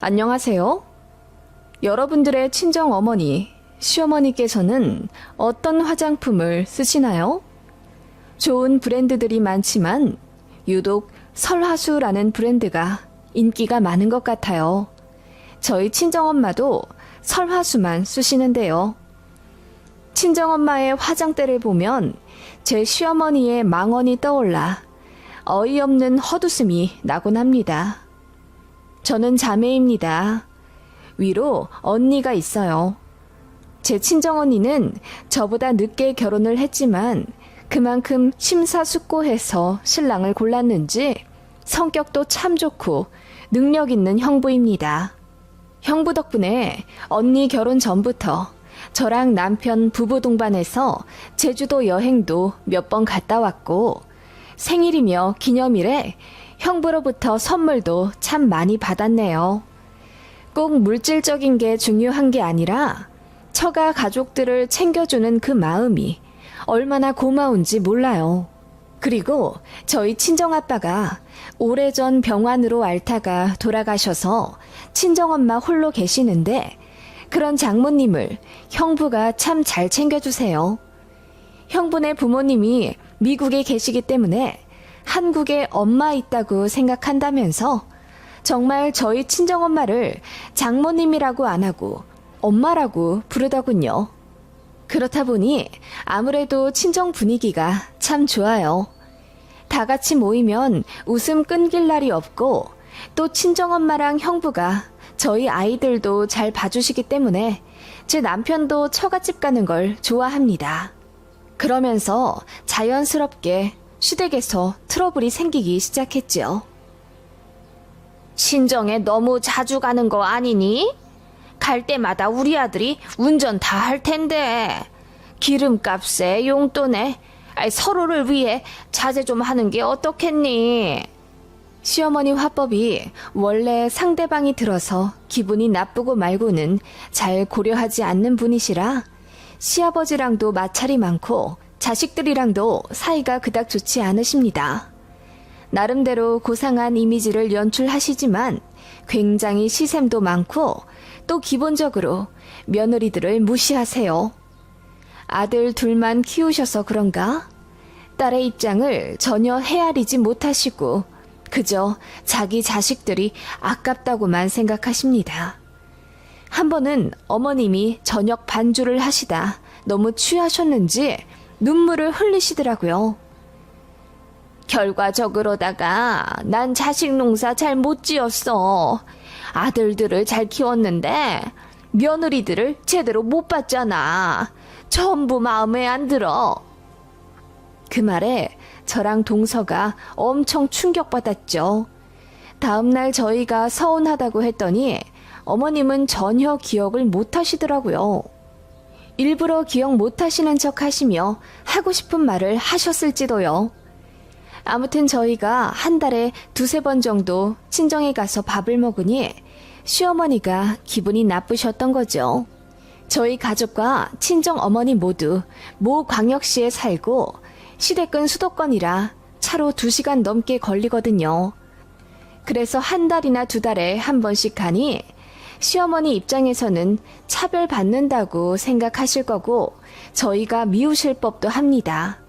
안녕하세요. 여러분들의 친정 어머니, 시어머니께서는 어떤 화장품을 쓰시나요? 좋은 브랜드들이 많지만 유독 설화수라는 브랜드가 인기가 많은 것 같아요. 저희 친정엄마도 설화수만 쓰시는데요. 친정엄마의 화장대를 보면 제 시어머니의 망언이 떠올라 어이없는 헛웃음이 나곤 합니다. 저는 자매입니다. 위로 언니가 있어요. 제 친정언니는 저보다 늦게 결혼을 했지만 그만큼 심사숙고해서 신랑을 골랐는지 성격도 참 좋고 능력 있는 형부입니다. 형부 덕분에 언니 결혼 전부터 저랑 남편 부부 동반해서 제주도 여행도 몇 번 갔다 왔고 생일이며 기념일에 형부로부터 선물도 참 많이 받았네요. 꼭 물질적인 게 중요한 게 아니라 처가 가족들을 챙겨주는 그 마음이 얼마나 고마운지 몰라요. 그리고 저희 친정아빠가 오래전 병환으로 앓다가 돌아가셔서 친정엄마 홀로 계시는데 그런 장모님을 형부가 참 잘 챙겨주세요. 형부네 부모님이 미국에 계시기 때문에 한국에 엄마 있다고 생각한다면서 정말 저희 친정엄마를 장모님이라고 안 하고 엄마라고 부르더군요. 그렇다 보니 아무래도 친정 분위기가 참 좋아요. 다 같이 모이면 웃음 끊길 날이 없고 또 친정엄마랑 형부가 저희 아이들도 잘 봐주시기 때문에 제 남편도 처갓집 가는 걸 좋아합니다. 그러면서 자연스럽게 시댁에서 트러블이 생기기 시작했지요. 친정에 너무 자주 가는 거 아니니? 갈 때마다 우리 아들이 운전 다 할 텐데 기름값에 용돈에 서로를 위해 자제 좀 하는 게 어떻겠니? 시어머니 화법이 원래 상대방이 들어서 기분이 나쁘고 말고는 잘 고려하지 않는 분이시라 시아버지랑도 마찰이 많고 자식들이랑도 사이가 그닥 좋지 않으십니다. 나름대로 고상한 이미지를 연출하시지만 굉장히 시샘도 많고 또 기본적으로 며느리들을 무시하세요. 아들 둘만 키우셔서 그런가? 딸의 입장을 전혀 헤아리지 못하시고 그저 자기 자식들이 아깝다고만 생각하십니다. 한 번은 어머님이 저녁 반주를 하시다 너무 취하셨는지 눈물을 흘리시더라고요. 결과적으로다가 난 자식 농사 잘 못 지었어. 아들들을 잘 키웠는데 며느리들을 제대로 못 봤잖아. 전부 마음에 안 들어. 그 말에 저랑 동서가 엄청 충격받았죠. 다음날 저희가 서운하다고 했더니 어머님은 전혀 기억을 못 하시더라고요. 일부러 기억 못 하시는 척 하시며 하고 싶은 말을 하셨을지도요. 아무튼 저희가 한 달에 두세 번 정도 친정에 가서 밥을 먹으니 시어머니가 기분이 나쁘셨던 거죠. 저희 가족과 친정 어머니 모두 모 광역시에 살고 시댁은 수도권이라 차로 2시간 넘게 걸리거든요. 그래서 한 달이나 2달에 한 번씩 가니 시어머니 입장에서는 차별받는다고 생각하실 거고 저희가 미우실 법도 합니다.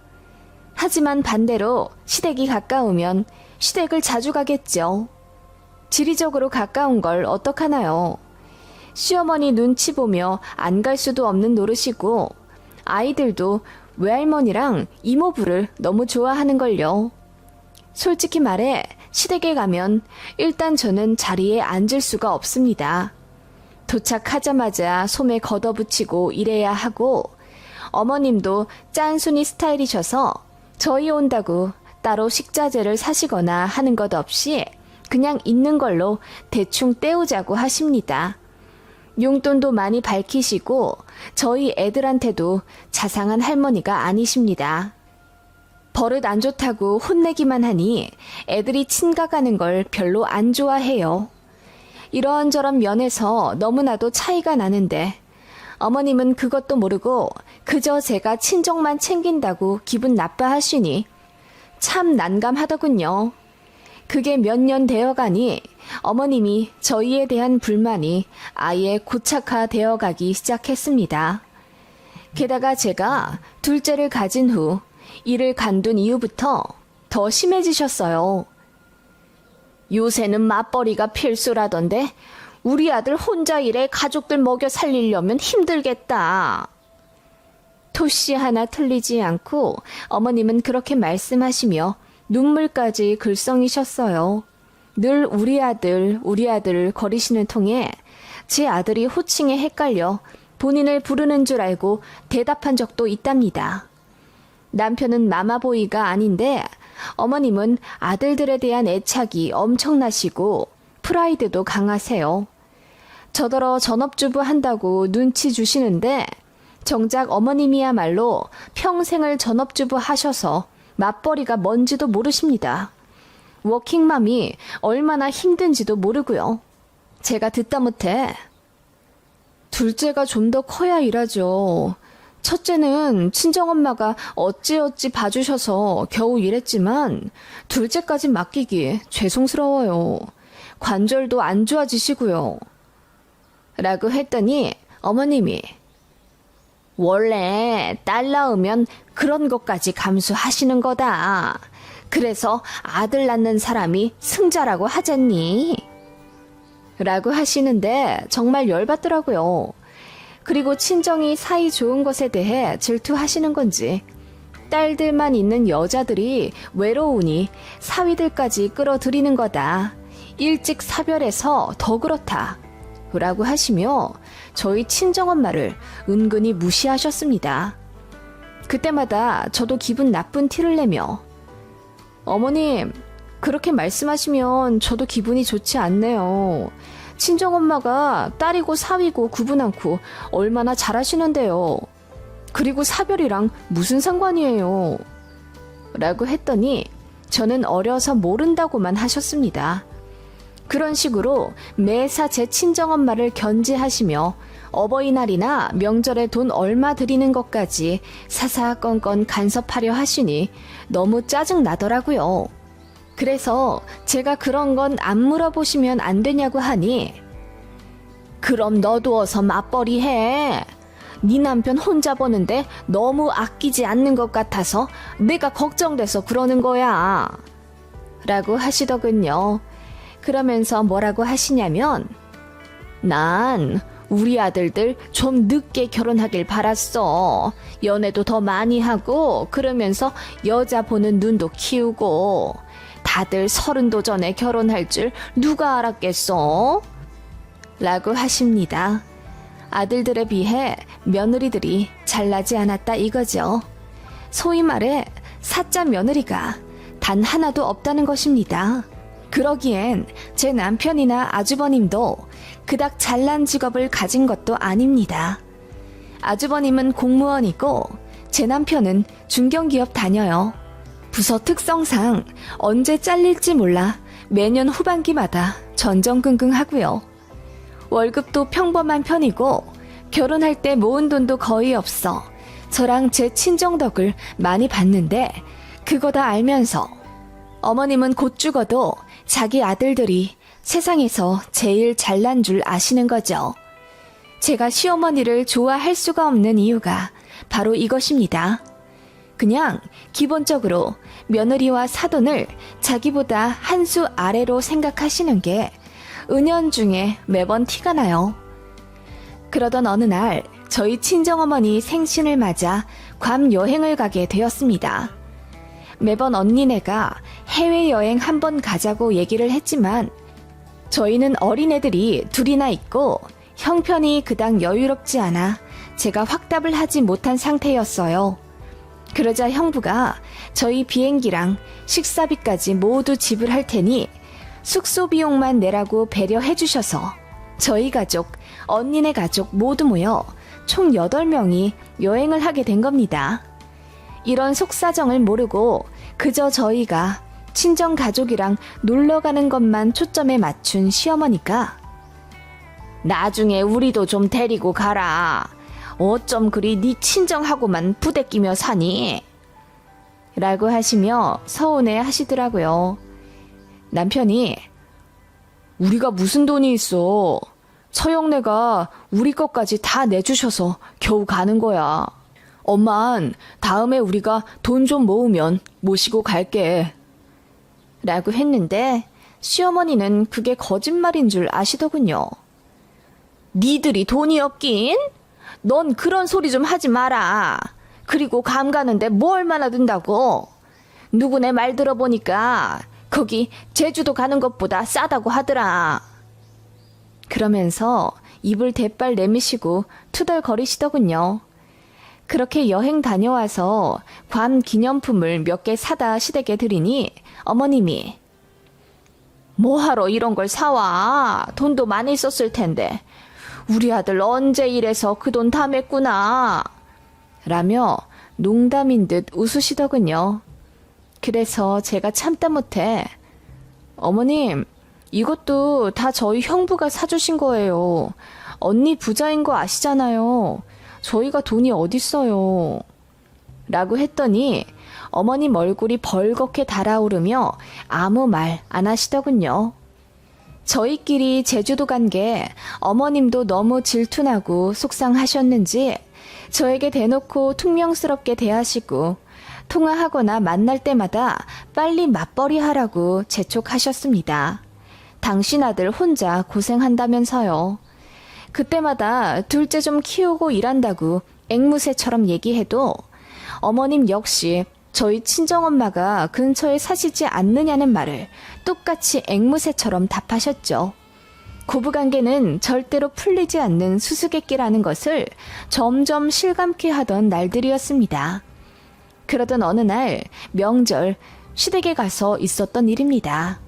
하지만 반대로 시댁이 가까우면 시댁을 자주 가겠죠. 지리적으로 가까운 걸 어떡하나요? 시어머니 눈치 보며 안 갈 수도 없는 노릇이고 아이들도 외할머니랑 이모부를 너무 좋아하는걸요. 솔직히 말해 시댁에 가면 일단 저는 자리에 앉을 수가 없습니다. 도착하자마자 소매 걷어붙이고 이래야 하고 어머님도 짠순이 스타일이셔서 저희 온다고 따로 식자재를 사시거나 하는 것 없이 그냥 있는 걸로 대충 때우자고 하십니다. 용돈도 많이 밝히시고 저희 애들한테도 자상한 할머니가 아니십니다. 버릇 안 좋다고 혼내기만 하니 애들이 친가가는 걸 별로 안 좋아해요. 이런저런 면에서 너무나도 차이가 나는데 어머님은 그것도 모르고 그저 제가 친정만 챙긴다고 기분 나빠하시니 참 난감하더군요. 그게 몇 년 되어가니 어머님이 저희에 대한 불만이 아예 고착화되어 가기 시작했습니다. 게다가 제가 둘째를 가진 후 이를 간둔 이후부터 더 심해지셨어요. 요새는 맞벌이가 필수라던데 우리 아들 혼자 일해 가족들 먹여 살리려면 힘들겠다. 토씨 하나 틀리지 않고 어머님은 그렇게 말씀하시며 눈물까지 글썽이셨어요. 늘 우리 아들 거리시는 통에 제 아들이 호칭에 헷갈려 본인을 부르는 줄 알고 대답한 적도 있답니다. 남편은 마마보이가 아닌데 어머님은 아들들에 대한 애착이 엄청나시고 프라이드도 강하세요. 저더러 전업주부 한다고 눈치 주시는데 정작 어머님이야말로 평생을 전업주부 하셔서 맞벌이가 뭔지도 모르십니다. 워킹맘이 얼마나 힘든지도 모르고요. 제가 듣다 못해 둘째가 좀 더 커야 일하죠. 첫째는 친정엄마가 어찌어찌 봐주셔서 겨우 일했지만 둘째까지 맡기기 죄송스러워요. 관절도 안 좋아지시고요. 라고 했더니 어머님이 원래 딸 낳으면 그런 것까지 감수하시는 거다. 그래서 아들 낳는 사람이 승자라고 하잖니. 라고 하시는데 정말 열받더라고요. 그리고 친정이 사이 좋은 것에 대해 질투하시는 건지 딸들만 있는 여자들이 외로우니 사위들까지 끌어들이는 거다. 일찍 사별해서 더 그렇다. 라고 하시며 저희 친정엄마를 은근히 무시하셨습니다. 그때마다 저도 기분 나쁜 티를 내며 어머님, 그렇게 말씀하시면 저도 기분이 좋지 않네요. 친정엄마가 딸이고 사위고 구분 않고 얼마나 잘하시는데요. 그리고 사별이랑 무슨 상관이에요. 라고 했더니 저는 어려서 모른다고만 하셨습니다. 그런 식으로 매사 제 친정엄마를 견제하시며 어버이날이나 명절에 돈 얼마 드리는 것까지 사사건건 간섭하려 하시니 너무 짜증나더라고요. 그래서 제가 그런 건 안 물어보시면 안 되냐고 하니 그럼 너도 어서 맞벌이 해. 네 남편 혼자 버는데 너무 아끼지 않는 것 같아서 내가 걱정돼서 그러는 거야. 라고 하시더군요. 그러면서 뭐라고 하시냐면 난 우리 아들들 좀 늦게 결혼하길 바랐어. 연애도 더 많이 하고 그러면서 여자 보는 눈도 키우고 다들 30도 전에 결혼할 줄 누가 알았겠어? 라고 하십니다. 아들들에 비해 며느리들이 잘나지 않았다 이거죠. 소위 말해 사짜 며느리가 단 하나도 없다는 것입니다. 그러기엔 제 남편이나 아주버님도 그닥 잘난 직업을 가진 것도 아닙니다. 아주버님은 공무원이고 제 남편은 중견기업 다녀요. 부서 특성상 언제 잘릴지 몰라 매년 후반기마다 전전긍긍하고요. 월급도 평범한 편이고 결혼할 때 모은 돈도 거의 없어 저랑 제 친정 덕을 많이 봤는데 그거 다 알면서 어머님은 곧 죽어도 자기 아들들이 세상에서 제일 잘난 줄 아시는 거죠. 제가 시어머니를 좋아할 수가 없는 이유가 바로 이것입니다. 그냥 기본적으로 며느리와 사돈을 자기보다 한 수 아래로 생각하시는 게 은연중에 매번 티가 나요. 그러던 어느 날 저희 친정어머니 생신을 맞아 괌 여행을 가게 되었습니다. 매번 언니네가 해외여행 한번 가자고 얘기를 했지만 저희는 어린애들이 둘이나 있고 형편이 그닥 여유롭지 않아 제가 확답을 하지 못한 상태였어요. 그러자 형부가 저희 비행기랑 식사비까지 모두 지불할 테니 숙소 비용만 내라고 배려해 주셔서 저희 가족, 언니네 가족 모두 모여 총 8명이 여행을 하게 된 겁니다. 이런 속사정을 모르고 그저 저희가 친정 가족이랑 놀러 가는 것만 초점에 맞춘 시어머니가 나중에 우리도 좀 데리고 가라. 어쩜 그리 네 친정하고만 부대끼며 사니? 라고 하시며 서운해 하시더라고요. 남편이 우리가 무슨 돈이 있어. 처형네가 우리 것까지 다 내주셔서 겨우 가는 거야. 엄만 다음에 우리가 돈 좀 모으면 모시고 갈게. 라고 했는데 시어머니는 그게 거짓말인 줄 아시더군요. 니들이 돈이 없긴? 넌 그런 소리 좀 하지 마라. 그리고 감 가는데 뭐 얼마나 든다고. 누구네 말 들어보니까 거기 제주도 가는 것보다 싸다고 하더라. 그러면서 입을 대빨 내미시고 투덜거리시더군요. 그렇게 여행 다녀와서 괌 기념품을 몇 개 사다 시댁에 드리니 어머님이 뭐하러 이런 걸 사와. 돈도 많이 썼을 텐데. 우리 아들 언제 이래서 그 돈 다 맸구나. 라며 농담인 듯 웃으시더군요. 그래서 제가 참다 못해 어머님, 이것도 다 저희 형부가 사주신 거예요. 언니 부자인 거 아시잖아요. 저희가 돈이 어딨어요. 라고 했더니 어머님 얼굴이 벌겋게 달아오르며 아무 말 안 하시더군요. 저희끼리 제주도 간 게 어머님도 너무 질투나고 속상하셨는지 저에게 대놓고 퉁명스럽게 대하시고 통화하거나 만날 때마다 빨리 맞벌이 하라고 재촉하셨습니다. 당신 아들 혼자 고생한다면서요. 그때마다 둘째 좀 키우고 일한다고 앵무새처럼 얘기해도 어머님 역시 저희 친정엄마가 근처에 사시지 않느냐는 말을 똑같이 앵무새처럼 답하셨죠. 고부관계는 절대로 풀리지 않는 수수께끼라는 것을 점점 실감케 하던 날들이었습니다. 그러던 어느 날 명절 시댁에 가서 있었던 일입니다.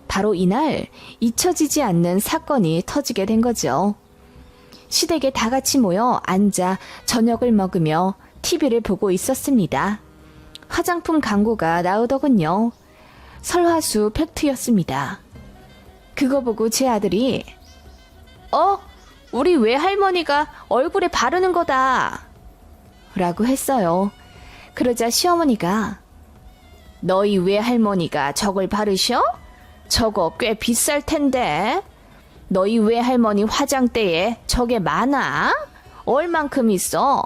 바로 이날 잊혀지지 않는 사건이 터지게 된 거죠. 시댁에 다 같이 모여 앉아 저녁을 먹으며 TV를 보고 있었습니다. 화장품 광고가 나오더군요. 설화수 팩트였습니다. 그거 보고 제 아들이 우리 외할머니가 얼굴에 바르는 거다 라고 했어요. 그러자 시어머니가 너희 외할머니가 저걸 바르셔? 저거 꽤 비쌀 텐데. 너희 외할머니 화장대에 저게 많아? 얼만큼 있어?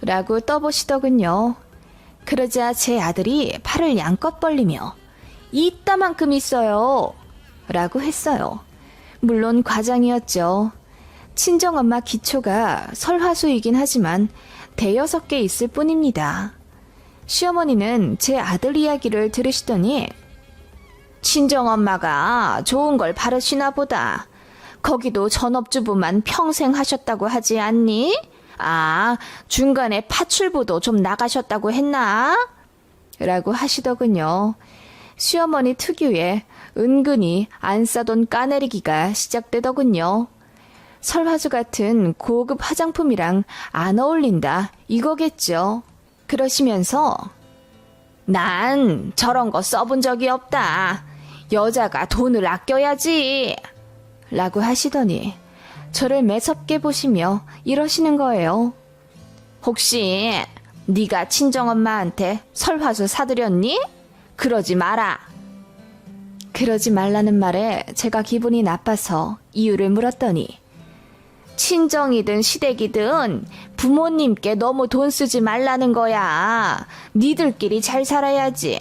라고 떠보시더군요. 그러자 제 아들이 팔을 양껏 벌리며 이따만큼 있어요 라고 했어요. 물론 과장이었죠. 친정엄마 기초가 설화수이긴 하지만 대여섯 개 있을 뿐입니다. 시어머니는 제 아들 이야기를 들으시더니 친정엄마가 좋은 걸 바르시나 보다. 거기도 전업주부만 평생 하셨다고 하지 않니? 아, 중간에 파출부도 좀 나가셨다고 했나? 라고 하시더군요. 시어머니 특유의 은근히 안 싸던 까내리기가 시작되더군요. 설화수 같은 고급 화장품이랑 안 어울린다 이거겠죠. 그러시면서 난 저런 거 써본 적이 없다. 여자가 돈을 아껴야지 라고 하시더니 저를 매섭게 보시며 이러시는 거예요. 혹시 네가 친정엄마한테 설화수 사드렸니? 그러지 마라. 그러지 말라는 말에 제가 기분이 나빠서 이유를 물었더니 친정이든 시댁이든 부모님께 너무 돈 쓰지 말라는 거야. 니들끼리 잘 살아야지.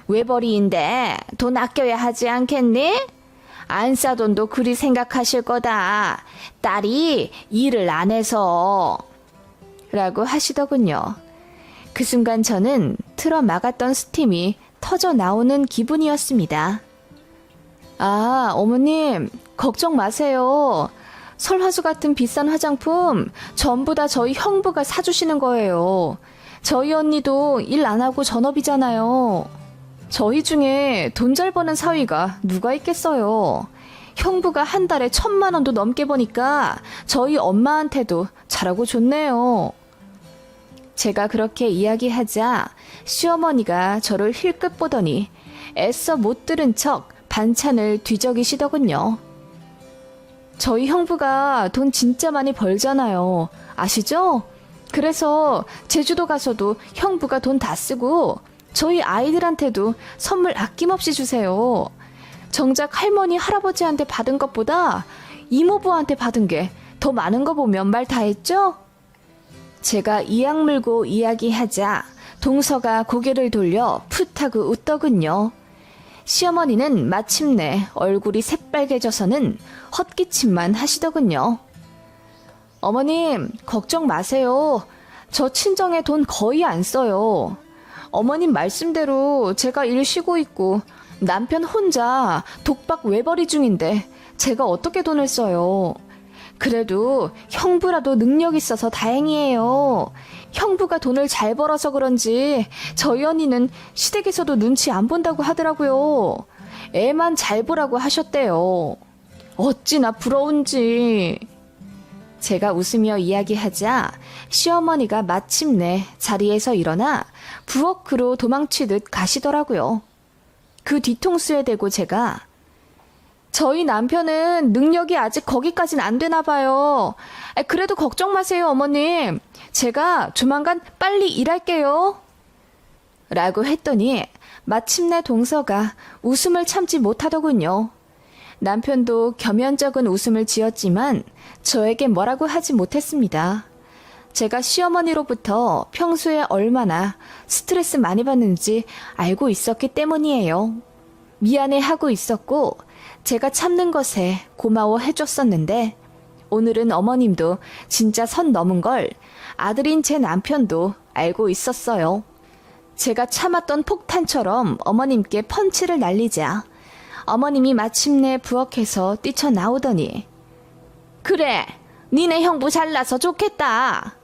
외벌이인데 돈 아껴야 하지 않겠니? 안 싸돈도 그리 생각하실 거다. 딸이 일을 안 해서 라고 하시더군요. 그 순간 저는 틀어 막았던 스팀이 터져 나오는 기분이었습니다. 아, 어머님 걱정 마세요. 설화수 같은 비싼 화장품 전부 다 저희 형부가 사주시는 거예요. 저희 언니도 일 안 하고 전업이잖아요. 저희 중에 돈 잘 버는 사위가 누가 있겠어요. 형부가 한 달에 1,000만 원도 넘게 버니까 저희 엄마한테도 잘하고 좋네요. 제가 그렇게 이야기하자 시어머니가 저를 힐끗 보더니 애써 못 들은 척 반찬을 뒤적이시더군요. 저희 형부가 돈 진짜 많이 벌잖아요. 아시죠? 그래서 제주도 가서도 형부가 돈 다 쓰고 저희 아이들한테도 선물 아낌없이 주세요. 정작 할머니, 할아버지한테 받은 것보다 이모부한테 받은 게 더 많은 거 보면 말 다 했죠? 제가 이악 물고 이야기하자 동서가 고개를 돌려 풋 하고 웃더군요. 시어머니는 마침내 얼굴이 새빨개져서는 헛기침만 하시더군요. 어머님, 걱정 마세요. 저 친정에 돈 거의 안 써요. 어머님 말씀대로 제가 일 쉬고 있고 남편 혼자 독박 외벌이 중인데 제가 어떻게 돈을 써요. 그래도 형부라도 능력 있어서 다행이에요. 형부가 돈을 잘 벌어서 그런지 저희 언니는 시댁에서도 눈치 안 본다고 하더라고요. 애만 잘 보라고 하셨대요. 어찌나 부러운지. 제가 웃으며 이야기하자 시어머니가 마침내 자리에서 일어나 부엌으로 도망치듯 가시더라고요. 그 뒤통수에 대고 제가 저희 남편은 능력이 아직 거기까진 안 되나 봐요. 그래도 걱정 마세요, 어머님. 제가 조만간 빨리 일할게요. 라고 했더니 마침내 동서가 웃음을 참지 못하더군요. 남편도 겸연쩍은 웃음을 지었지만 저에게 뭐라고 하지 못했습니다. 제가 시어머니로부터 평소에 얼마나 스트레스 많이 받는지 알고 있었기 때문이에요. 미안해하고 있었고 제가 참는 것에 고마워해줬었는데 오늘은 어머님도 진짜 선 넘은 걸 아들인 제 남편도 알고 있었어요. 제가 참았던 폭탄처럼 어머님께 펀치를 날리자 어머님이 마침내 부엌에서 뛰쳐나오더니 그래, 니네 형부 잘나서 좋겠다.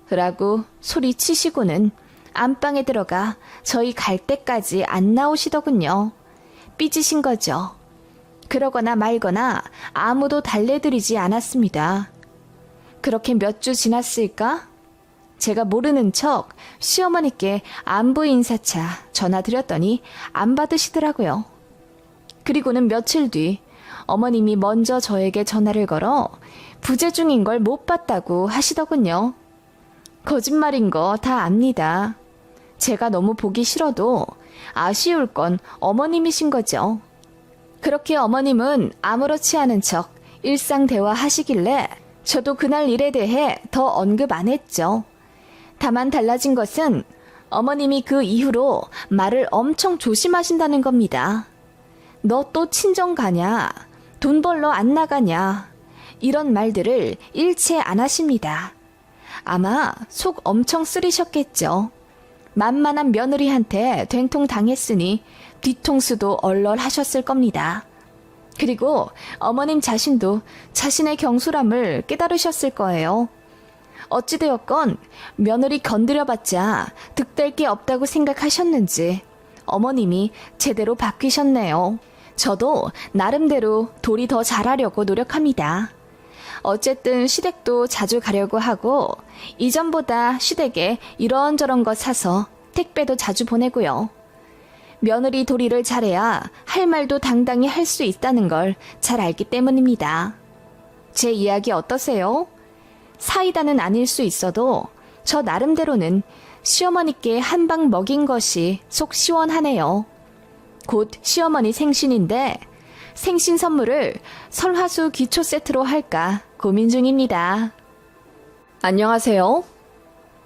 라고 소리치시고는 안방에 들어가 저희 갈 때까지 안 나오시더군요. 삐지신 거죠. 그러거나 말거나 아무도 달래드리지 않았습니다. 그렇게 몇 주 지났을까? 제가 모르는 척 시어머니께 안부 인사차 전화드렸더니 안 받으시더라고요. 그리고는 며칠 뒤 어머님이 먼저 저에게 전화를 걸어 부재 중인 걸 못 봤다고 하시더군요. 거짓말인 거 다 압니다. 제가 너무 보기 싫어도 아쉬울 건 어머님이신 거죠. 그렇게 어머님은 아무렇지 않은 척 일상 대화하시길래 저도 그날 일에 대해 더 언급 안 했죠. 다만 달라진 것은 어머님이 그 이후로 말을 엄청 조심하신다는 겁니다. 너 또 친정 가냐? 돈 벌러 안 나가냐? 이런 말들을 일체 안 하십니다. 아마 속 엄청 쓰리셨겠죠. 만만한 며느리한테 된통 당했으니 뒤통수도 얼얼하셨을 겁니다. 그리고 어머님 자신도 자신의 경솔함을 깨달으셨을 거예요. 어찌되었건 며느리 건드려봤자 득될 게 없다고 생각하셨는지 어머님이 제대로 바뀌셨네요. 저도 나름대로 도리 더 잘하려고 노력합니다. 어쨌든 시댁도 자주 가려고 하고 이전보다 시댁에 이런저런 거 사서 택배도 자주 보내고요. 며느리 도리를 잘해야 할 말도 당당히 할 수 있다는 걸 잘 알기 때문입니다. 제 이야기 어떠세요? 사이다는 아닐 수 있어도 저 나름대로는 시어머니께 한 방 먹인 것이 속 시원하네요. 곧 시어머니 생신인데 생신 선물을 설화수 기초 세트로 할까 고민 중입니다. 안녕하세요.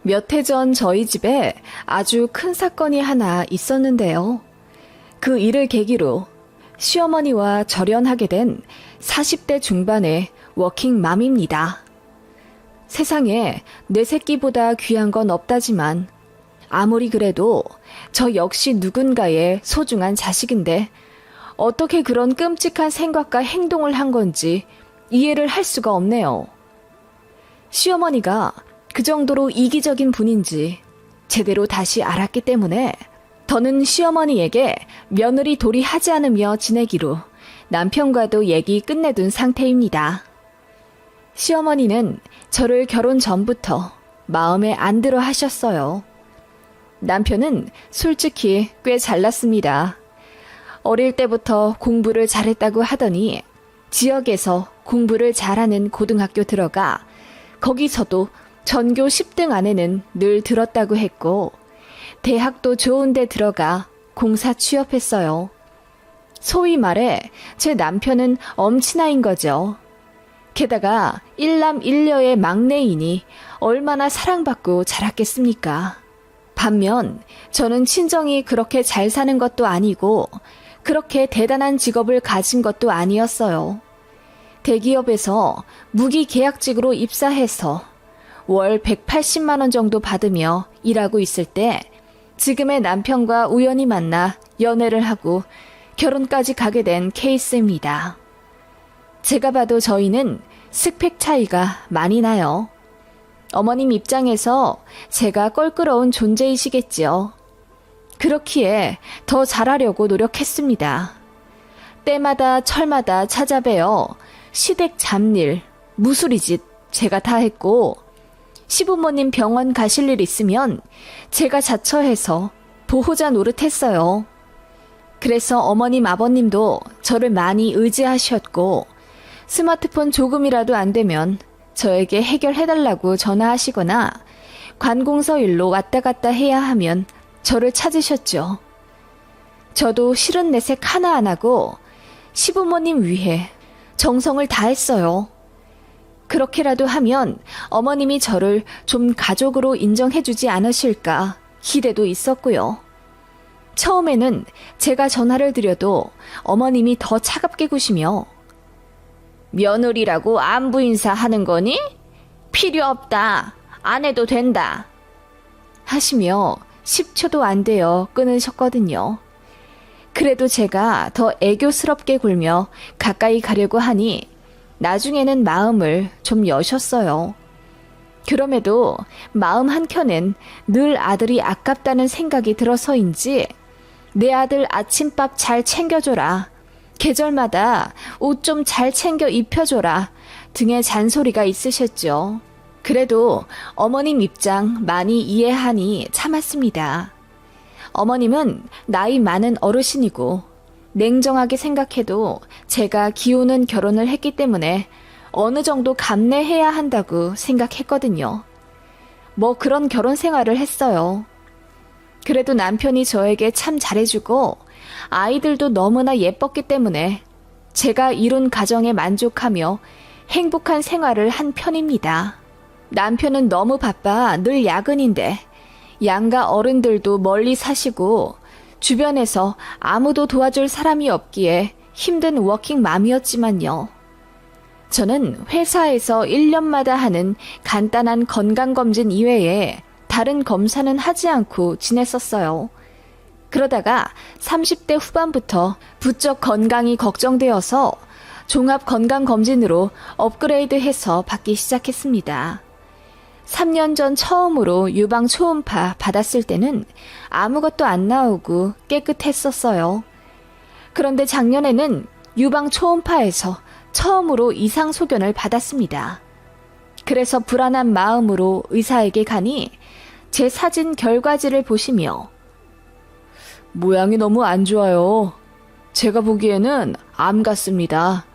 몇 해 전 저희 집에 아주 큰 사건이 하나 있었는데요. 그 일을 계기로 시어머니와 절연하게 된 40대 중반의 워킹맘입니다. 세상에 내 새끼보다 귀한 건 없다지만 아무리 그래도 저 역시 누군가의 소중한 자식인데 어떻게 그런 끔찍한 생각과 행동을 한 건지 이해를 할 수가 없네요. 시어머니가 그 정도로 이기적인 분인지 제대로 다시 알았기 때문에 더는 시어머니에게 며느리 도리하지 않으며 지내기로 남편과도 얘기 끝내둔 상태입니다. 시어머니는 저를 결혼 전부터 마음에 안 들어 하셨어요. 남편은 솔직히 꽤 잘났습니다. 어릴 때부터 공부를 잘했다고 하더니 지역에서 공부를 잘하는 고등학교 들어가 거기서도 전교 10등 안에는 늘 들었다고 했고 대학도 좋은 데 들어가 공사 취업했어요. 소위 말해 제 남편은 엄친아인 거죠. 게다가 일남일녀의 막내이니 얼마나 사랑받고 자랐겠습니까? 반면 저는 친정이 그렇게 잘 사는 것도 아니고 그렇게 대단한 직업을 가진 것도 아니었어요. 대기업에서 무기계약직으로 입사해서 월 180만 원 정도 받으며 일하고 있을 때 지금의 남편과 우연히 만나 연애를 하고 결혼까지 가게 된 케이스입니다. 제가 봐도 저희는 스펙 차이가 많이 나요. 어머님 입장에서 제가 껄끄러운 존재이시겠지요. 그렇기에 더 잘하려고 노력했습니다. 때마다 철마다 찾아뵈어 시댁 잡일, 무수리짓 제가 다 했고 시부모님 병원 가실 일 있으면 제가 자처해서 보호자 노릇했어요. 그래서 어머님 아버님도 저를 많이 의지하셨고 스마트폰 조금이라도 안 되면 저에게 해결해달라고 전화하시거나 관공서 일로 왔다 갔다 해야 하면 저를 찾으셨죠. 저도 싫은 내색 하나 안 하고 시부모님 위해 정성을 다했어요. 그렇게라도 하면 어머님이 저를 좀 가족으로 인정해주지 않으실까 기대도 있었고요. 처음에는 제가 전화를 드려도 어머님이 더 차갑게 구시며 며느리라고 안부 인사하는 거니? 필요 없다. 안 해도 된다. 하시며 10초도 안 되어 끊으셨거든요. 그래도 제가 더 애교스럽게 굴며 가까이 가려고 하니 나중에는 마음을 좀 여셨어요. 그럼에도 마음 한켠엔 늘 아들이 아깝다는 생각이 들어서인지 내 아들 아침밥 잘 챙겨줘라. 계절마다 옷 좀 잘 챙겨 입혀줘라 등의 잔소리가 있으셨죠. 그래도 어머님 입장 많이 이해하니 참았습니다. 어머님은 나이 많은 어르신이고 냉정하게 생각해도 제가 기우는 결혼을 했기 때문에 어느 정도 감내해야 한다고 생각했거든요. 뭐 그런 결혼 생활을 했어요. 그래도 남편이 저에게 참 잘해주고 아이들도 너무나 예뻤기 때문에 제가 이룬 가정에 만족하며 행복한 생활을 한 편입니다. 남편은 너무 바빠 늘 야근인데 양가 어른들도 멀리 사시고 주변에서 아무도 도와줄 사람이 없기에 힘든 워킹맘이었지만요. 저는 회사에서 1년마다 하는 간단한 건강검진 이외에 다른 검사는 하지 않고 지냈었어요. 그러다가 30대 후반부터 부쩍 건강이 걱정되어서 종합건강검진으로 업그레이드해서 받기 시작했습니다. 3년 전 처음으로 유방 초음파 받았을 때는 아무것도 안 나오고 깨끗했었어요. 그런데 작년에는 유방 초음파에서 처음으로 이상 소견을 받았습니다. 그래서 불안한 마음으로 의사에게 가니 제 사진 결과지를 보시며 모양이 너무 안 좋아요. 제가 보기에는 암 같습니다.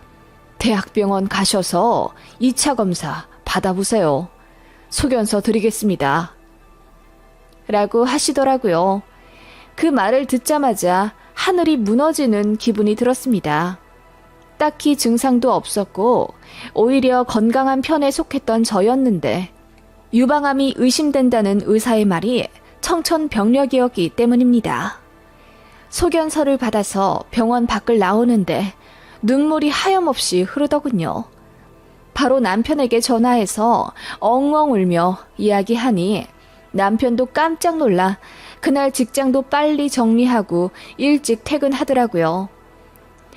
대학병원 가셔서 2차 검사 받아보세요. 소견서 드리겠습니다. 라고 하시더라고요. 그 말을 듣자마자 하늘이 무너지는 기분이 들었습니다. 딱히 증상도 없었고 오히려 건강한 편에 속했던 저였는데 유방암이 의심된다는 의사의 말이 청천벽력이었기 때문입니다. 소견서를 받아서 병원 밖을 나오는데 눈물이 하염없이 흐르더군요. 바로 남편에게 전화해서 엉엉 울며 이야기하니 남편도 깜짝 놀라 그날 직장도 빨리 정리하고 일찍 퇴근하더라고요.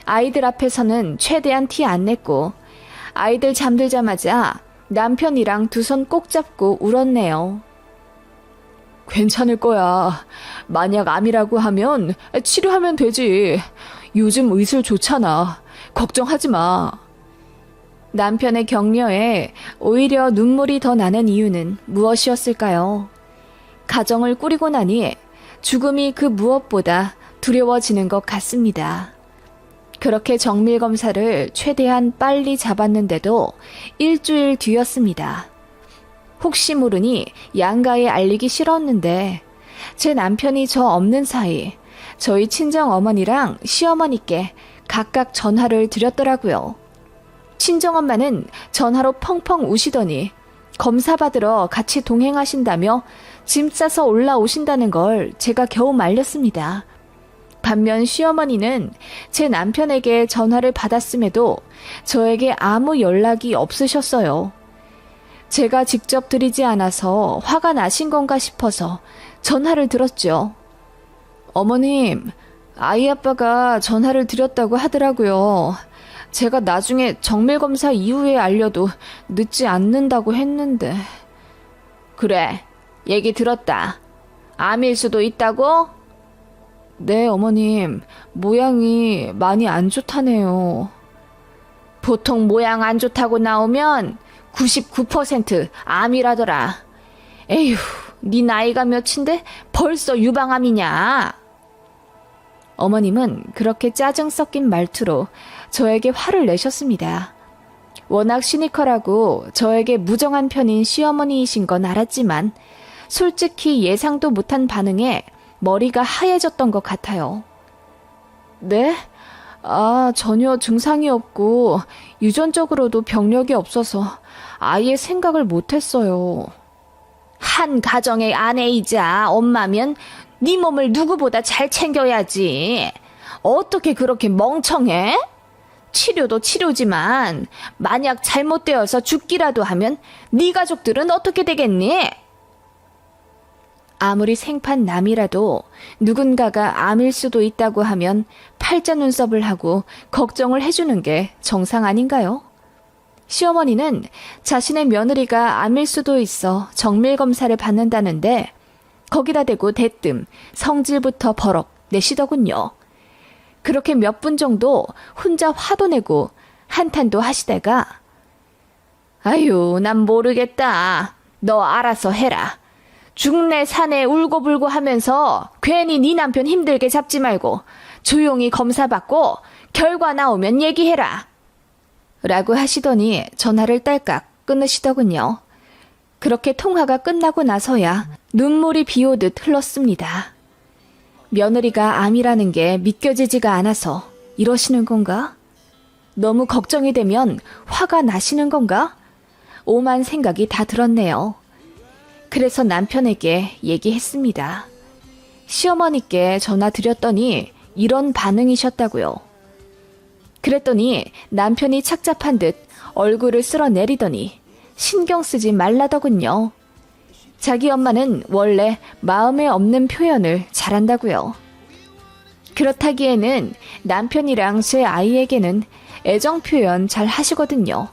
아이들 앞에서는 최대한 티 안 냈고 아이들 잠들자마자 남편이랑 두 손 꼭 잡고 울었네요. 괜찮을 거야. 만약 암이라고 하면 치료하면 되지. 요즘 의술 좋잖아. 걱정하지 마. 남편의 격려에 오히려 눈물이 더 나는 이유는 무엇이었을까요? 가정을 꾸리고 나니 죽음이 그 무엇보다 두려워지는 것 같습니다. 그렇게 정밀 검사를 최대한 빨리 잡았는데도 일주일 뒤였습니다. 혹시 모르니 양가에 알리기 싫었는데 제 남편이 저 없는 사이 저희 친정 어머니랑 시어머니께 각각 전화를 드렸더라고요. 친정엄마는 전화로 펑펑 우시더니 검사 받으러 같이 동행하신다며 짐 싸서 올라오신다는 걸 제가 겨우 말렸습니다. 반면 시어머니는 제 남편에게 전화를 받았음에도 저에게 아무 연락이 없으셨어요. 제가 직접 드리지 않아서 화가 나신 건가 싶어서 전화를 들었죠. 어머님, 아이 아빠가 전화를 드렸다고 하더라고요. 제가 나중에 정밀검사 이후에 알려도 늦지 않는다고 했는데. 그래, 얘기 들었다. 암일 수도 있다고? 네, 어머님. 모양이 많이 안 좋다네요. 보통 모양 안 좋다고 나오면 99% 암이라더라. 에휴, 네 나이가 몇인데 벌써 유방암이냐? 어머님은 그렇게 짜증 섞인 말투로 저에게 화를 내셨습니다. 워낙 시니컬하고 저에게 무정한 편인 시어머니이신 건 알았지만 솔직히 예상도 못한 반응에 머리가 하얘졌던 것 같아요. 네? 전혀 증상이 없고 유전적으로도 병력이 없어서 아예 생각을 못했어요. 한 가정의 아내이자 엄마면 네 몸을 누구보다 잘 챙겨야지. 어떻게 그렇게 멍청해? 치료도 치료지만 만약 잘못되어서 죽기라도 하면 네 가족들은 어떻게 되겠니? 아무리 생판남이라도 누군가가 암일 수도 있다고 하면 팔자 눈썹을 하고 걱정을 해주는 게 정상 아닌가요? 시어머니는 자신의 며느리가 암일 수도 있어 정밀검사를 받는다는데 거기다 대고 대뜸 성질부터 버럭 내시더군요. 그렇게 몇 분 정도 혼자 화도 내고 한탄도 하시다가 아유, 난 모르겠다. 너 알아서 해라. 죽네 사네 울고불고 하면서 괜히 네 남편 힘들게 잡지 말고 조용히 검사받고 결과 나오면 얘기해라. 라고 하시더니 전화를 딸깍 끊으시더군요. 그렇게 통화가 끝나고 나서야 눈물이 비오듯 흘렀습니다. 며느리가 암이라는 게 믿겨지지가 않아서 이러시는 건가? 너무 걱정이 되면 화가 나시는 건가? 오만 생각이 다 들었네요. 그래서 남편에게 얘기했습니다. 시어머니께 전화 드렸더니 이런 반응이셨다고요. 그랬더니 남편이 착잡한 듯 얼굴을 쓸어내리더니 신경 쓰지 말라더군요. 자기 엄마는 원래 마음에 없는 표현을 잘한다고요. 그렇다기에는 남편이랑 제 아이에게는 애정 표현 잘 하시거든요.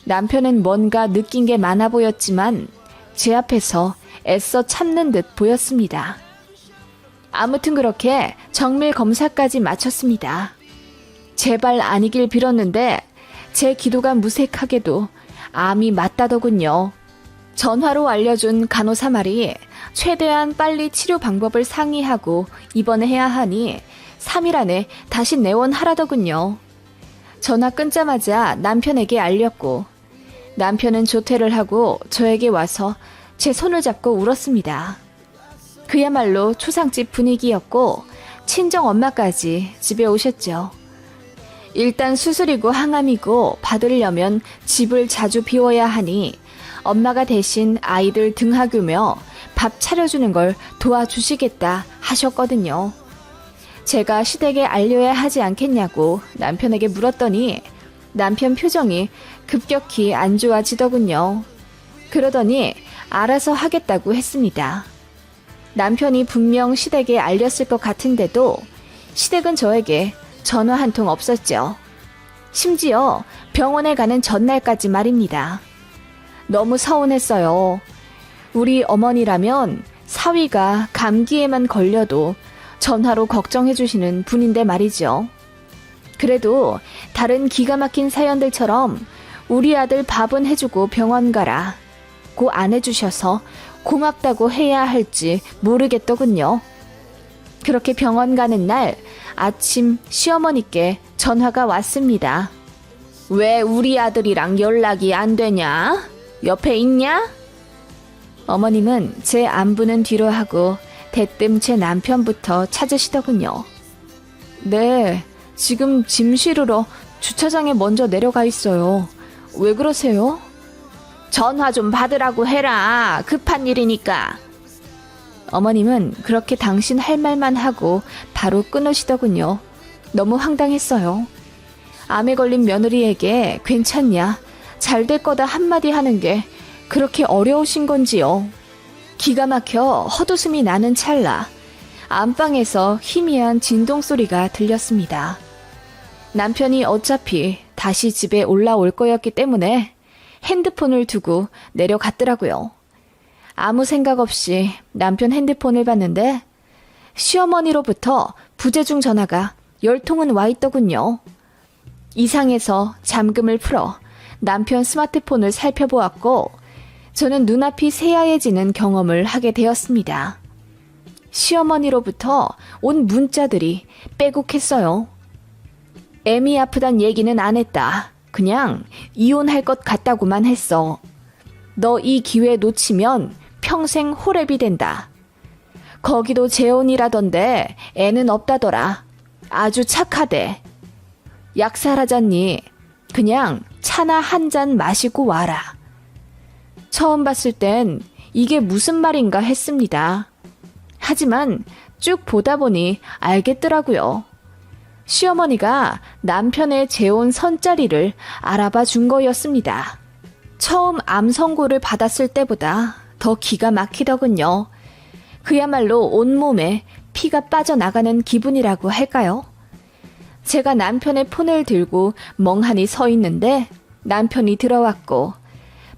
남편은 뭔가 느낀 게 많아 보였지만 제 앞에서 애써 참는 듯 보였습니다. 아무튼 그렇게 정밀 검사까지 마쳤습니다. 제발 아니길 빌었는데 제 기도가 무색하게도 암이 맞다더군요. 전화로 알려준 간호사 말이 최대한 빨리 치료 방법을 상의하고 입원해야 하니 3일 안에 다시 내원하라더군요. 전화 끊자마자 남편에게 알렸고 남편은 조퇴를 하고 저에게 와서 제 손을 잡고 울었습니다. 그야말로 초상집 분위기였고 친정 엄마까지 집에 오셨죠. 일단 수술이고 항암이고 받으려면 집을 자주 비워야 하니 엄마가 대신 아이들 등하교며 밥 차려주는 걸 도와주시겠다 하셨거든요. 제가 시댁에 알려야 하지 않겠냐고 남편에게 물었더니 남편 표정이 급격히 안 좋아지더군요. 그러더니 알아서 하겠다고 했습니다. 남편이 분명 시댁에 알렸을 것 같은데도 시댁은 저에게 전화 한 통 없었죠. 심지어 병원에 가는 전날까지 말입니다. 너무 서운했어요. 우리 어머니라면 사위가 감기에만 걸려도 전화로 걱정해주시는 분인데 말이죠. 그래도 다른 기가 막힌 사연들처럼 우리 아들 밥은 해주고 병원 가라 고 안 해주셔서 고맙다고 해야 할지 모르겠더군요. 그렇게 병원 가는 날 아침 시어머니께 전화가 왔습니다. 왜 우리 아들이랑 연락이 안 되냐? 옆에 있냐? 어머님은 제 안부는 뒤로 하고 대뜸 제 남편부터 찾으시더군요. 네, 지금 짐 실으러 주차장에 먼저 내려가 있어요. 왜 그러세요? 전화 좀 받으라고 해라. 급한 일이니까. 어머님은 그렇게 당신 할 말만 하고 바로 끊으시더군요. 너무 황당했어요. 암에 걸린 며느리에게 괜찮냐, 잘 될 거다 한마디 하는 게 그렇게 어려우신 건지요. 기가 막혀 헛웃음이 나는 찰나 안방에서 희미한 진동 소리가 들렸습니다. 남편이 어차피 다시 집에 올라올 거였기 때문에 핸드폰을 두고 내려갔더라고요. 아무 생각 없이 남편 핸드폰을 봤는데 시어머니로부터 부재중 전화가 10통은 와 있더군요. 이상해서 잠금을 풀어 남편 스마트폰을 살펴보았고 저는 눈앞이 새하얘지는 경험을 하게 되었습니다. 시어머니로부터 온 문자들이 빼곡했어요. 애미 아프단 얘기는 안 했다. 그냥 이혼할 것 같다고만 했어. 너 이 기회 놓치면 평생 호랩이 된다. 거기도 재혼이라던데 애는 없다더라. 아주 착하대. 약살하잖니. 그냥 차나 한 잔 마시고 와라. 처음 봤을 땐 이게 무슨 말인가 했습니다. 하지만 쭉 보다 보니 알겠더라고요. 시어머니가 남편의 재혼 선자리를 알아봐 준 거였습니다. 처음 암 선고를 받았을 때보다 더 기가 막히더군요. 그야말로 온몸에 피가 빠져나가는 기분이라고 할까요? 제가 남편의 폰을 들고 멍하니 서 있는데 남편이 들어왔고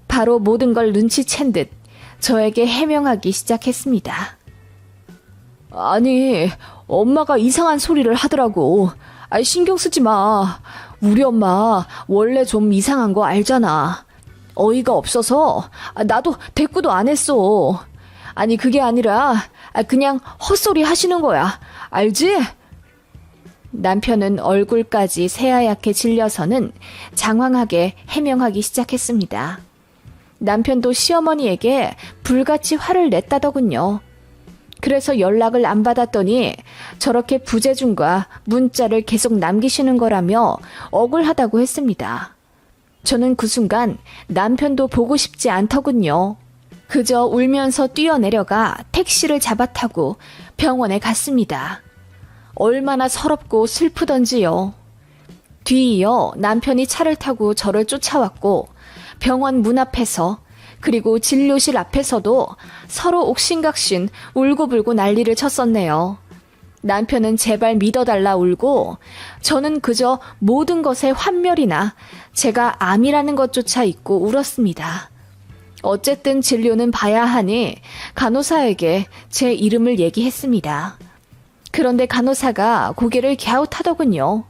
바로 모든 걸 눈치챈 듯 저에게 해명하기 시작했습니다. 아니, 엄마가 이상한 소리를 하더라고. 신경 쓰지 마. 우리 엄마 원래 좀 이상한 거 알잖아. 어이가 없어서 나도 대꾸도 안 했어. 아니, 그게 아니라 그냥 헛소리 하시는 거야. 알지? 남편은 얼굴까지 새하얗게 질려서는 장황하게 해명하기 시작했습니다. 남편도 시어머니에게 불같이 화를 냈다더군요. 그래서 연락을 안 받았더니 저렇게 부재중과 문자를 계속 남기시는 거라며 억울하다고 했습니다. 저는 그 순간 남편도 보고 싶지 않더군요. 그저 울면서 뛰어내려가 택시를 잡아타고 병원에 갔습니다. 얼마나 서럽고 슬프던지요. 뒤이어 남편이 차를 타고 저를 쫓아왔고 병원 문 앞에서 그리고 진료실 앞에서도 서로 옥신각신 울고불고 난리를 쳤었네요. 남편은 제발 믿어달라 울고 저는 그저 모든 것에 환멸이나 제가 암이라는 것조차 잊고 울었습니다. 어쨌든 진료는 봐야 하니 간호사에게 제 이름을 얘기했습니다. 그런데 간호사가 고개를 갸웃하더군요.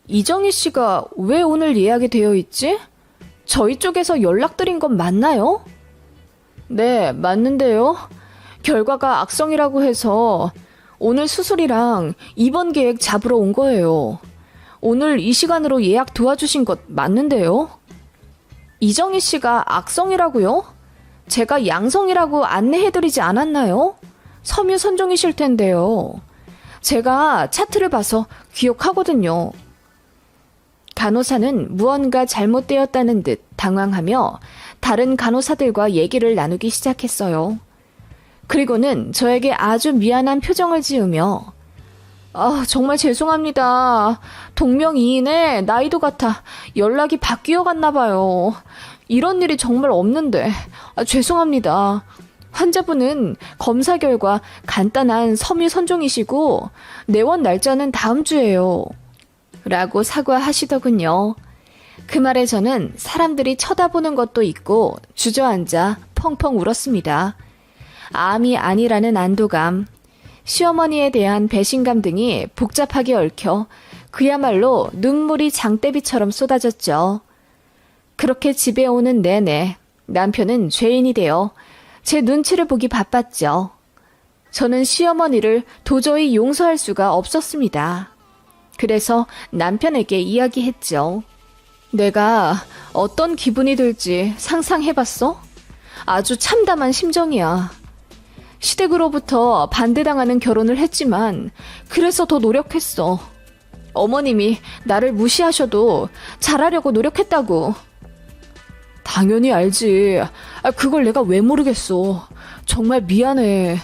이정희 씨가 왜 오늘 예약이 되어 있지? 저희 쪽에서 연락드린 건 맞나요? 네, 맞는데요. 결과가 악성이라고 해서 오늘 수술이랑 입원 계획 잡으러 온 거예요. 오늘 이 시간으로 예약 도와주신 것 맞는데요. 이정희 씨가 악성이라고요? 제가 양성이라고 안내해드리지 않았나요? 섬유 선종이실 텐데요. 제가 차트를 봐서 기억하거든요. 간호사는 무언가 잘못되었다는 듯 당황하며 다른 간호사들과 얘기를 나누기 시작했어요. 그리고는 저에게 아주 미안한 표정을 지으며 정말 죄송합니다. 동명이인에 나이도 같아 연락이 바뀌어 갔나 봐요. 이런 일이 정말 없는데 죄송합니다. 환자분은 검사 결과 간단한 섬유 선종이시고 내원 날짜는 다음 주예요. 라고 사과하시더군요. 그 말에 저는 사람들이 쳐다보는 것도 있고 주저앉아 펑펑 울었습니다. 암이 아니라는 안도감, 시어머니에 대한 배신감 등이 복잡하게 얽혀 그야말로 눈물이 장대비처럼 쏟아졌죠. 그렇게 집에 오는 내내 남편은 죄인이 되어 제 눈치를 보기 바빴죠. 저는 시어머니를 도저히 용서할 수가 없었습니다. 그래서 남편에게 이야기했죠. 내가 어떤 기분이 들지 상상해봤어? 아주 참담한 심정이야. 시댁으로부터 반대당하는 결혼을 했지만 그래서 더 노력했어. 어머님이 나를 무시하셔도 잘하려고 노력했다고. 당연히 알지. 그걸 내가 왜 모르겠어. 정말 미안해.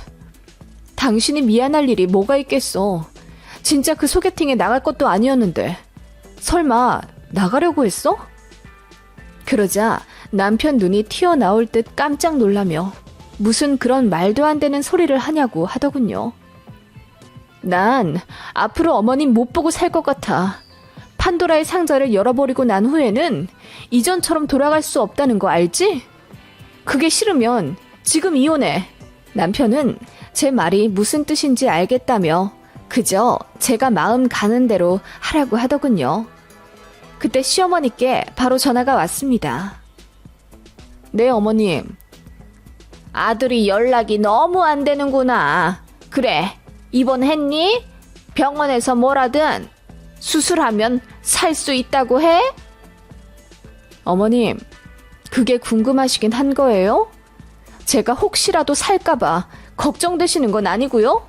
당신이 미안할 일이 뭐가 있겠어. 진짜 그 소개팅에 나갈 것도 아니었는데. 설마 나가려고 했어? 그러자 남편 눈이 튀어나올 듯 깜짝 놀라며 무슨 그런 말도 안 되는 소리를 하냐고 하더군요. 난 앞으로 어머님 못 보고 살 것 같아. 판도라의 상자를 열어버리고 난 후에는 이전처럼 돌아갈 수 없다는 거 알지? 그게 싫으면 지금 이혼해. 남편은 제 말이 무슨 뜻인지 알겠다며 그저 제가 마음 가는 대로 하라고 하더군요. 그때 시어머니께 바로 전화가 왔습니다. 네, 어머님. 아들이 연락이 너무 안 되는구나. 그래, 입원했니? 병원에서 뭐라든 수술하면 살 수 있다고 해? 어머님, 그게 궁금하시긴 한 거예요? 제가 혹시라도 살까봐 걱정되시는 건 아니고요?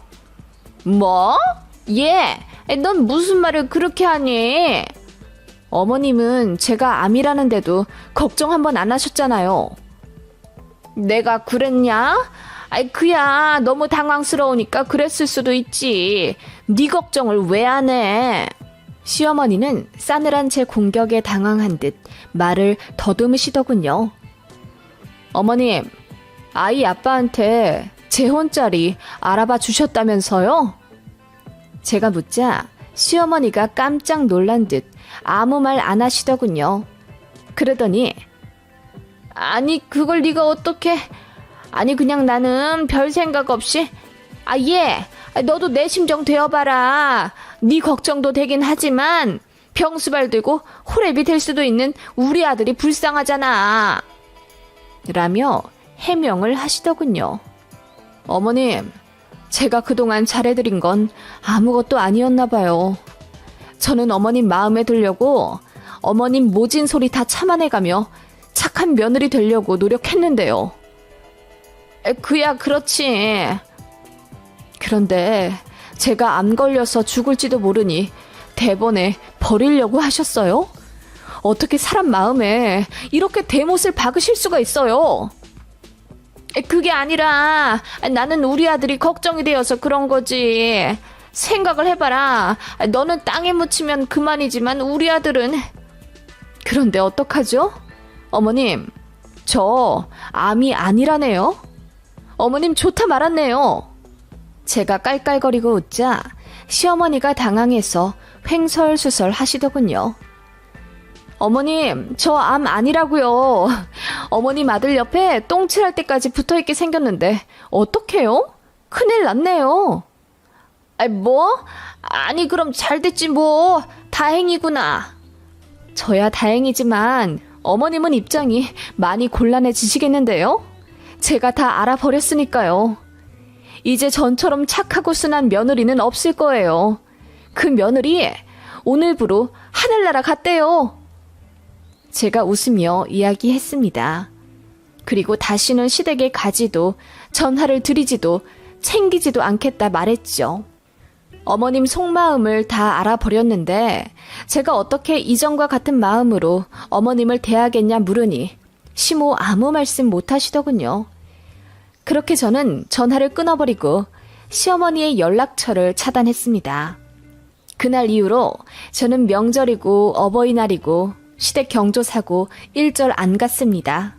뭐? 예, 넌 무슨 말을 그렇게 하니? 어머님은 제가 암이라는데도 걱정 한번 안 하셨잖아요. 내가 그랬냐? 그야 너무 당황스러우니까 그랬을 수도 있지. 네 걱정을 왜 안 해? 시어머니는 싸늘한 제 공격에 당황한 듯 말을 더듬으시더군요. 어머님, 아이 아빠한테 재혼자리 알아봐 주셨다면서요? 제가 묻자 시어머니가 깜짝 놀란 듯 아무 말 안 하시더군요. 그러더니 아니 그걸 네가 어떻게... 아니 그냥 나는 별 생각 없이... 예, 너도 내 심정 되어봐라. 네 걱정도 되긴 하지만 병수발 들고 호랩이 될 수도 있는 우리 아들이 불쌍하잖아. 라며 해명을 하시더군요. 어머님, 제가 그동안 잘해드린 건 아무것도 아니었나 봐요. 저는 어머님 마음에 들려고 어머님 모진 소리 다 참아내가며 착한 며느리 되려고 노력했는데요. 그야 그렇지. 그런데 제가 암 걸려서 죽을지도 모르니 대번에 버리려고 하셨어요? 어떻게 사람 마음에 이렇게 대못을 박으실 수가 있어요? 그게 아니라 나는 우리 아들이 걱정이 되어서 그런 거지. 생각을 해봐라. 너는 땅에 묻히면 그만이지만 우리 아들은... 그런데 어떡하죠? 어머님, 저 암이 아니라네요. 어머님 좋다 말았네요. 제가 깔깔거리고 웃자 시어머니가 당황해서 횡설수설 하시더군요. 어머님, 저 암 아니라고요. 어머님 아들 옆에 똥칠할 때까지 붙어있게 생겼는데 어떡해요? 큰일 났네요. 뭐? 아니 그럼 잘 됐지 뭐. 다행이구나. 저야 다행이지만 어머님은 입장이 많이 곤란해지시겠는데요? 제가 다 알아버렸으니까요. 이제 전처럼 착하고 순한 며느리는 없을 거예요. 그 며느리 오늘부로 하늘나라 갔대요. 제가 웃으며 이야기했습니다. 그리고 다시는 시댁에 가지도 전화를 드리지도 챙기지도 않겠다 말했죠. 어머님 속마음을 다 알아버렸는데 제가 어떻게 이전과 같은 마음으로 어머님을 대하겠냐 물으니 시모 아무 말씀 못하시더군요. 그렇게 저는 전화를 끊어버리고 시어머니의 연락처를 차단했습니다. 그날 이후로 저는 명절이고 어버이날이고 시댁 경조사고 일절 안 갔습니다.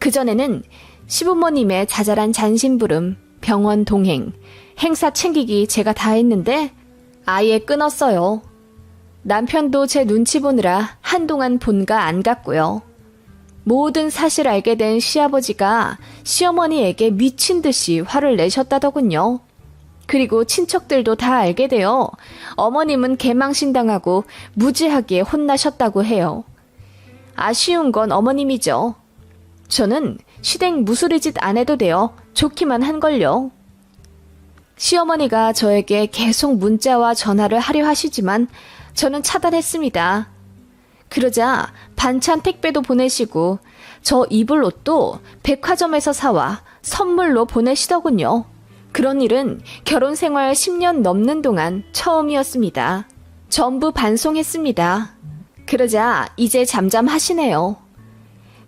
그전에는 시부모님의 자잘한 잔심부름, 병원 동행, 행사 챙기기 제가 다 했는데 아예 끊었어요. 남편도 제 눈치 보느라 한동안 본가 안 갔고요. 모든 사실 알게 된 시아버지가 시어머니에게 미친 듯이 화를 내셨다더군요. 그리고 친척들도 다 알게 되어 어머님은 개망신당하고 무지하게 혼나셨다고 해요. 아쉬운 건 어머님이죠. 저는 시댁 무수리짓 안 해도 되어 좋기만 한걸요. 시어머니가 저에게 계속 문자와 전화를 하려 하시지만 저는 차단했습니다. 그러자 반찬 택배도 보내시고 저 입을 옷도 백화점에서 사와 선물로 보내시더군요. 그런 일은 결혼 생활 10년 넘는 동안 처음이었습니다. 전부 반송했습니다. 그러자 이제 잠잠하시네요.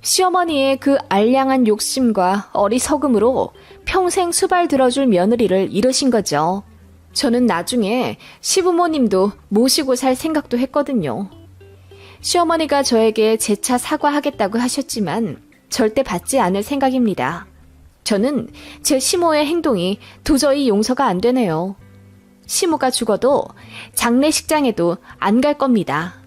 시어머니의 그 알량한 욕심과 어리석음으로 평생 수발 들어줄 며느리를 잃으신 거죠. 저는 나중에 시부모님도 모시고 살 생각도 했거든요. 시어머니가 저에게 재차 사과하겠다고 하셨지만 절대 받지 않을 생각입니다. 저는 제 시모의 행동이 도저히 용서가 안 되네요. 시모가 죽어도 장례식장에도 안 갈 겁니다.